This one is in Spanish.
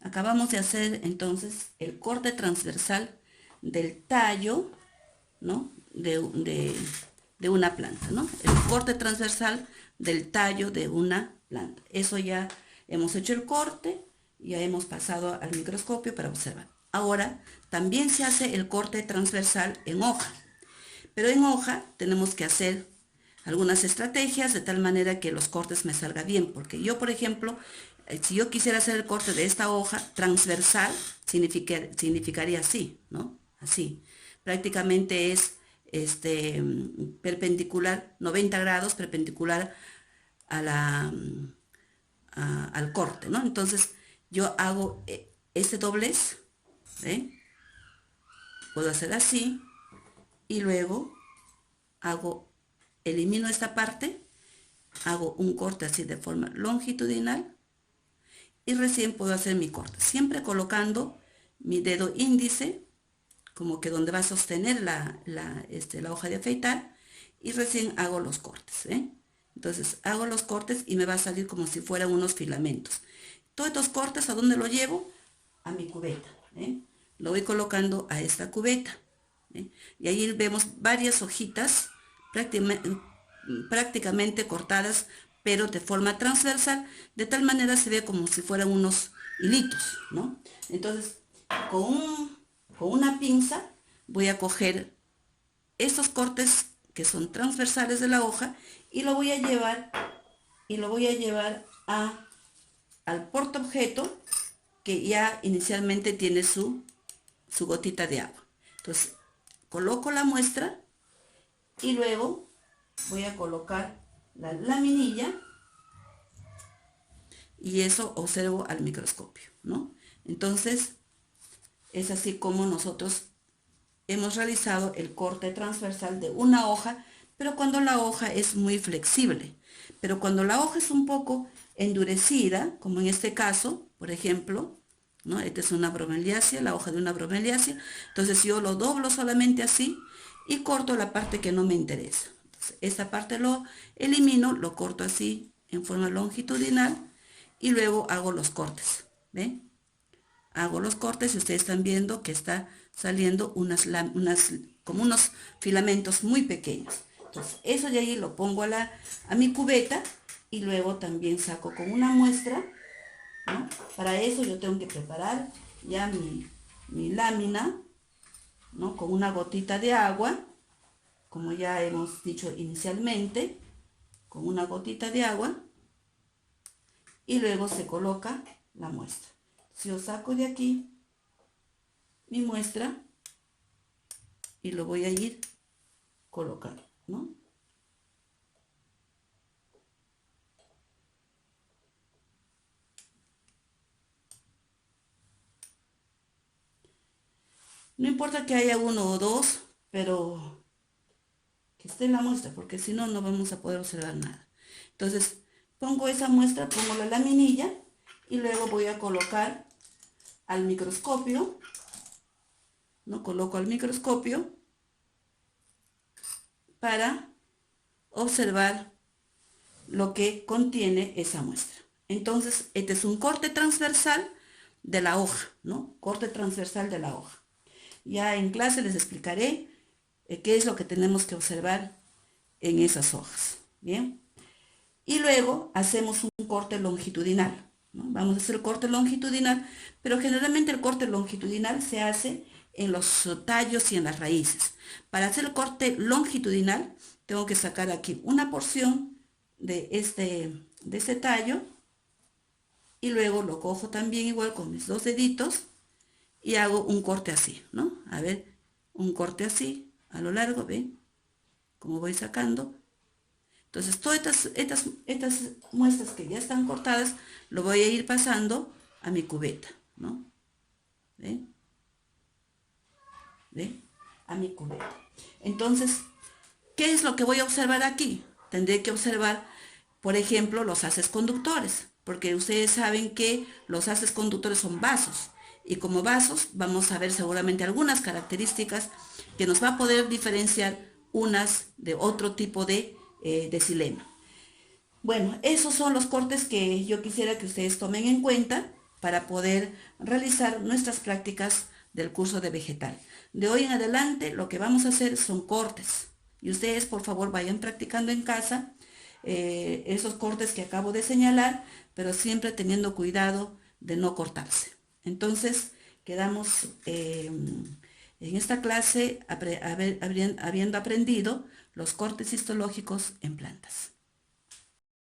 acabamos de hacer entonces el corte transversal del tallo, ¿no? de una planta, ¿no? El corte transversal del tallo de una planta. Eso ya hemos hecho el corte, ya hemos pasado al microscopio para observar. Ahora también se hace el corte transversal en hoja, pero en hoja tenemos que hacer algunas estrategias de tal manera que los cortes me salgan bien, porque yo, por ejemplo, si yo quisiera hacer el corte de esta hoja transversal, significaría así, ¿no? Así. Prácticamente es perpendicular, 90 grados perpendicular al corte, ¿no? Entonces yo hago este doblez, ¿eh? Puedo hacer así y luego elimino esta parte, hago un corte así de forma longitudinal y recién puedo hacer mi corte, siempre colocando mi dedo índice como que donde va a sostener la hoja de afeitar, y recién hago los cortes, ¿eh? Entonces hago los cortes y me va a salir como si fueran unos filamentos. Todos estos cortes, ¿a dónde lo llevo? A mi cubeta, ¿eh? Lo voy colocando a esta cubeta, ¿eh? Y ahí vemos varias hojitas prácticamente cortadas, pero de forma transversal, de tal manera se ve como si fueran unos hilitos, ¿no? Entonces, con una pinza voy a coger estos cortes que son transversales de la hoja y lo voy a llevar al portaobjeto que ya inicialmente tiene su gotita de agua. Entonces coloco la muestra y luego voy a colocar la laminilla y eso observo al microscopio, ¿no? Entonces es así como nosotros hemos realizado el corte transversal de una hoja, pero cuando la hoja es muy flexible. Pero cuando la hoja es un poco endurecida, como en este caso, por ejemplo, ¿no? Esta es una bromeliácea, la hoja de una bromeliácea. Entonces yo lo doblo solamente así y corto la parte que no me interesa. Entonces, esta parte lo elimino, lo corto así en forma longitudinal y luego hago los cortes, ¿ven? Hago los cortes y ustedes están viendo que está saliendo como unos filamentos muy pequeños. Entonces eso de ahí lo pongo a mi cubeta y luego también saco con una muestra, ¿no? Para eso yo tengo que preparar ya mi lámina, ¿no? Con una gotita de agua, como ya hemos dicho inicialmente, con una gotita de agua y luego se coloca la muestra. Si yo saco de aquí mi muestra y lo voy a ir colocando, ¿no? No importa que haya uno o dos, pero que esté en la muestra, porque si no, no vamos a poder observar nada. Entonces, pongo esa muestra, pongo la laminilla y luego voy a colocar al microscopio, ¿no? Coloco al microscopio para observar lo que contiene esa muestra. Entonces, este es un corte transversal de la hoja, ¿no? Corte transversal de la hoja. Ya en clase les explicaré qué es lo que tenemos que observar en esas hojas, ¿bien? Y luego hacemos un corte longitudinal, ¿no? Vamos a hacer el corte longitudinal, pero generalmente el corte longitudinal se hace en los tallos y en las raíces. Para hacer el corte longitudinal, tengo que sacar aquí una porción de este tallo y luego lo cojo también igual con mis dos deditos y hago un corte así, ¿no? A ver, un corte así a lo largo, ¿ven? Como voy sacando. Entonces todas estas muestras que ya están cortadas, lo voy a ir pasando a mi cubeta, ¿no? ¿Ven? ¿Ven? A mi cubeta. Entonces, ¿qué es lo que voy a observar aquí? Tendré que observar, por ejemplo, los haces conductores, porque ustedes saben que los haces conductores son vasos, y como vasos vamos a ver seguramente algunas características que nos va a poder diferenciar unas de otro tipo de xilema. Bueno, esos son los cortes que yo quisiera que ustedes tomen en cuenta para poder realizar nuestras prácticas del curso de vegetal. De hoy en adelante lo que vamos a hacer son cortes y ustedes por favor vayan practicando en casa esos cortes que acabo de señalar, pero siempre teniendo cuidado de no cortarse. Entonces quedamos en esta clase habiendo aprendido los cortes histológicos en plantas.